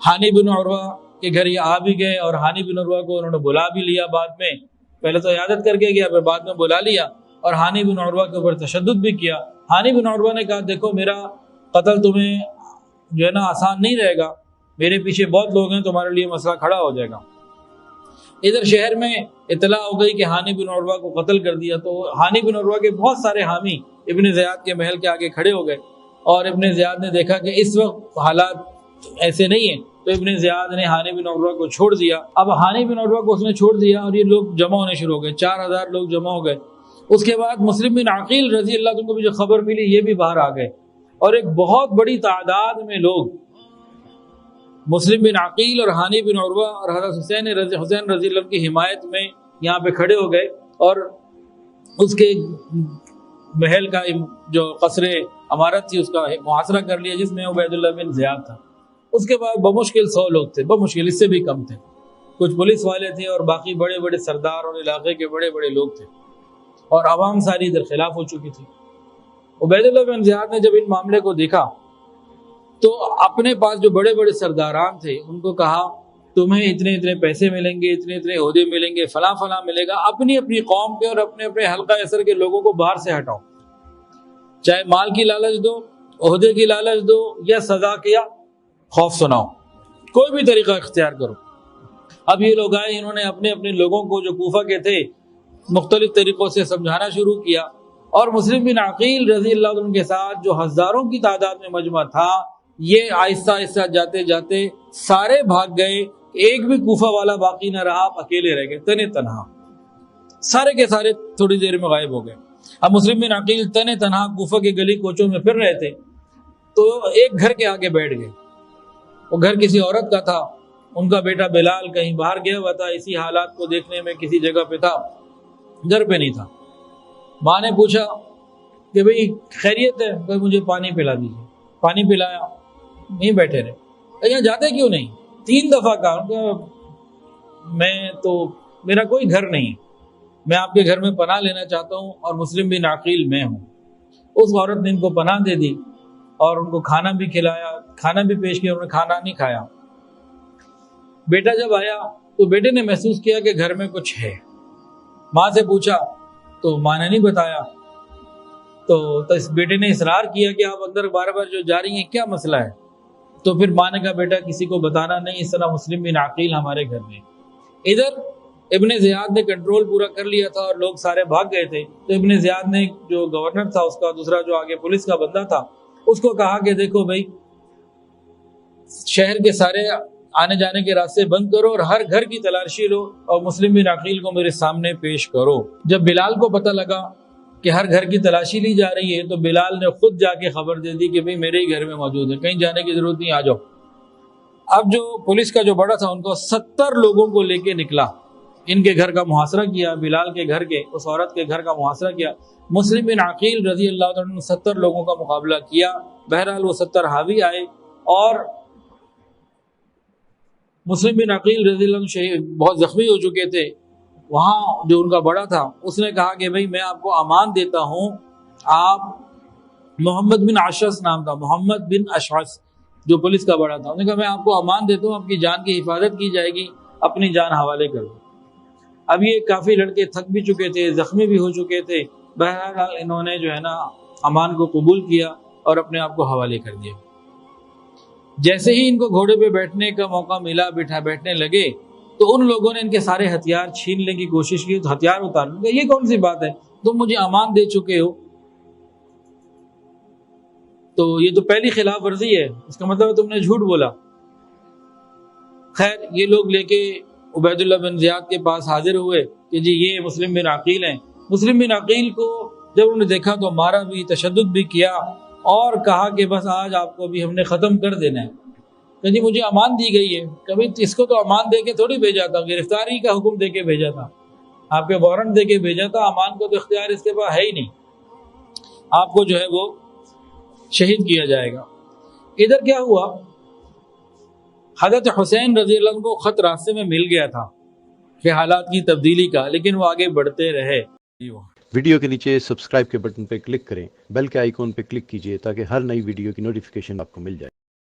हानी बिन उरवा के घर ये आ भी गए और हानी बिन उरवा को उन्होंने बुला भी लिया बाद में। पहले तो इयादत करके गया, फिर बाद में बुला लिया और हानी बिन उरवा के ऊपर तशद्दुद भी किया। हानी बिन उरवा ने कहा, देखो मेरा कत्ल तुम्हें जो है ना आसान नहीं रहेगा, मेरे पीछे बहुत लोग हैं, तुम्हारे लिए मसला खड़ा हो जाएगा। इधर शहर में इतला हो गई कि हानी बिन उरवा को कत्ल कर दिया, तो हानी बिन उरवा के बहुत सारे हामी इब्न ज़ियाद के महल के आगे खड़े हो गए और इब्न ज़ियाद ने देखा कि इस वक्त हालात ऐसे नहीं है, तो इब्न ज़ियाद ने हानी बिन उरवा को छोड़ दिया। अब हानी बिन उरवा को उसने छोड़ दिया और ये लोग जमा होने शुरू हो गए, 4000 लोग जमा हो गए। उसके बाद मुस्लिम बिन अकील रजी अल्लाह को भी जो खबर मिली, ये भी बाहर आ गए और एक बहुत बड़ी तादाद में लोग मुस्लिम बिन अकील और हानी बिन उरवा और हज़रत हुसैन रजी अल्लाह की हिमायत में यहाँ पे खड़े हो गए और उसके महल का जो कसरे अमारत थी उसका मुहासरा कर लिया, जिसमें उबैदुल्लाह बिन ज़ियाद था। उसके बाद बमुश्किल 100 लोग थे, बमुश्किल, इससे भी कम थे। कुछ पुलिस वाले थे और बाकी बड़े बड़े सरदार और इलाके के बड़े बड़े लोग थे और आवाम सारी इधर खिलाफ हो चुकी थी। उबैदुल्लाह बिन ज़ियाद ने जब इन मामले को देखा तो अपने पास जो बड़े बड़े सरदारान थे उनको कहा, तुम्हें इतने इतने पैसे मिलेंगे, इतने इतने ओहदे मिलेंगे, फला फला मिलेगा, अपनी अपनी कौम के और अपने अपने हल्का असर के लोगों को बाहर से हटाओ, चाहे माल की लालच दो, ओहदे की लालच दो या सजा किया खौफ सुनाओ, कोई भी तरीका इख्तियार करो। अब ये लोग आए, इन्होंने अपने अपने लोगों को जो कूफा के थे मुख्तलिफ तरीकों से समझाना शुरू किया और मुस्लिम बिन अकील रजी अल्लाह अन्हु के साथ जो हजारों की तादाद में मजमा था, ये आहिस्ता आहिस्ता जाते जाते सारे भाग गए, एक भी कूफा वाला बाकी न रहा, आप अकेले रह गए तने तनहा, सारे के सारे थोड़ी देर में गायब हो गए। अब मुस्लिम बिन अकील तने तनहा कूफा के गली कोचों में फिर रहे थे, तो एक घर के आगे बैठ गए। वो घर किसी औरत का था, उनका बेटा बिलाल कहीं बाहर गया हुआ था, इसी हालात को देखने में किसी जगह पे था, घर पे नहीं था। माँ ने पूछा कि भाई खैरियत है? भाई मुझे पानी पिला दीजिए। पानी पिलाया, नहीं बैठे रहे। यहाँ जाते क्यों नहीं? 3 दफा कहा, मैं तो मेरा कोई घर नहीं है, मैं आपके घर में पनाह लेना चाहता हूँ और मुस्लिम बिन अकील मैं हूँ। उस औरत ने इनको पनाह दे दी और उनको खाना भी खिलाया, खाना भी पेश किया, उन्होंने खाना नहीं खाया। बेटा जब आया तो बेटे ने महसूस किया कि घर में कुछ है। माँ से पूछा तो माँ ने नहीं बताया, तो इस बेटे ने इसरार किया कि आप अंदर बार बार जो जा रही हैं, क्या मसला है? तो फिर माँ ने कहा, बेटा किसी को बताना नहीं, इस तरह मुस्लिम बिन अकील हमारे घर में। इधर इब्न ज़ियाद ने कंट्रोल पूरा कर लिया था और लोग सारे भाग गए थे, तो इब्न ज़ियाद ने जो गवर्नर था उसका दूसरा जो आगे पुलिस का बंदा था उसको कहा कि देखो भाई, शहर के सारे आने जाने के रास्ते बंद करो और हर घर की तलाशी लो और मुस्लिम बिन अकील को मेरे सामने पेश करो। जब बिलाल को पता लगा कि हर घर की तलाशी ली जा रही है, तो बिलाल ने खुद जाके खबर दे दी कि भाई मेरे ही घर में मौजूद है, कहीं जाने की जरूरत नहीं, आ जाओ। अब जो पुलिस का जो बड़ा था उनको 70 लोगों को लेके निकला, इनके घर का मुहासरा किया, बिलाल के घर के, उस औरत के घर का मुहासरा किया। मुस्लिम बिन अकील रजी अल्लाह अन्हु ने 70 लोगों का मुकाबला किया। बहरहाल वो 70 हावी आए और मुस्लिम बिन अकील रजी अल्लाह शहीद बहुत जख्मी हो चुके थे। वहाँ जो उनका बड़ा था उसने कहा कि भाई मैं आपको अमान देता हूँ, आप मोहम्मद बिन अशअस नाम था, मोहम्मद बिन अशअस जो पुलिस का बड़ा था, उन्होंने कहा मैं आपको अमान देता हूँ, आपकी जान की हिफाजत की जाएगी, अपनी जान हवाले कर दो। अब ये काफ़ी लड़के थक भी चुके थे, जख्मी भी हो चुके थे। बहरहाल इन्होंने जो है ना अमान को कबूल किया और अपने आप को हवाले कर दिया। जैसे ही इनको घोड़े पे बैठने का मौका मिला, बैठने लगे, तो उन लोगों ने इनके सारे हथियार छीनने की कोशिश की, तो हथियार उतारने, ये कौन सी बात है, तुम मुझे अमान दे चुके हो, तो ये तो पहली खिलाफ वर्जी है, इसका मतलब तुमने झूठ बोला। खैर ये लोग लेके उबैदुल्लाह बिन ज़ियाद के पास हाजिर हुए कि जी ये मुस्लिम बिन अकील हैं। मुस्लिम बिन अकील को जब उन्होंने देखा तो मारा भी, तशद्दुद भी किया और कहा कि बस आज आपको भी हमने ख़त्म कर देना है। कि जी मुझे अमान दी गई है, कभी इसको तो अमान दे के थोड़ी भेजा था, गिरफ्तारी का हुक्म दे के भेजा था, आपके वारंट दे के भेजा था, अमान को तो इख्तियार इसके पास है ही नहीं, आपको जो है वो शहीद किया जाएगा। इधर क्या हुआ, हज़रत हुसैन रज़ी अल्लाह अन्हु को ख़त रास्ते में मिल गया था कि हालात की तब्दीली का, लेकिन वो आगे बढ़ते रहे। वीडियो के नीचे सब्सक्राइब के बटन पर क्लिक करें, बेल के आइकॉन पर क्लिक कीजिए ताकि हर नई वीडियो की नोटिफिकेशन आपको मिल जाए।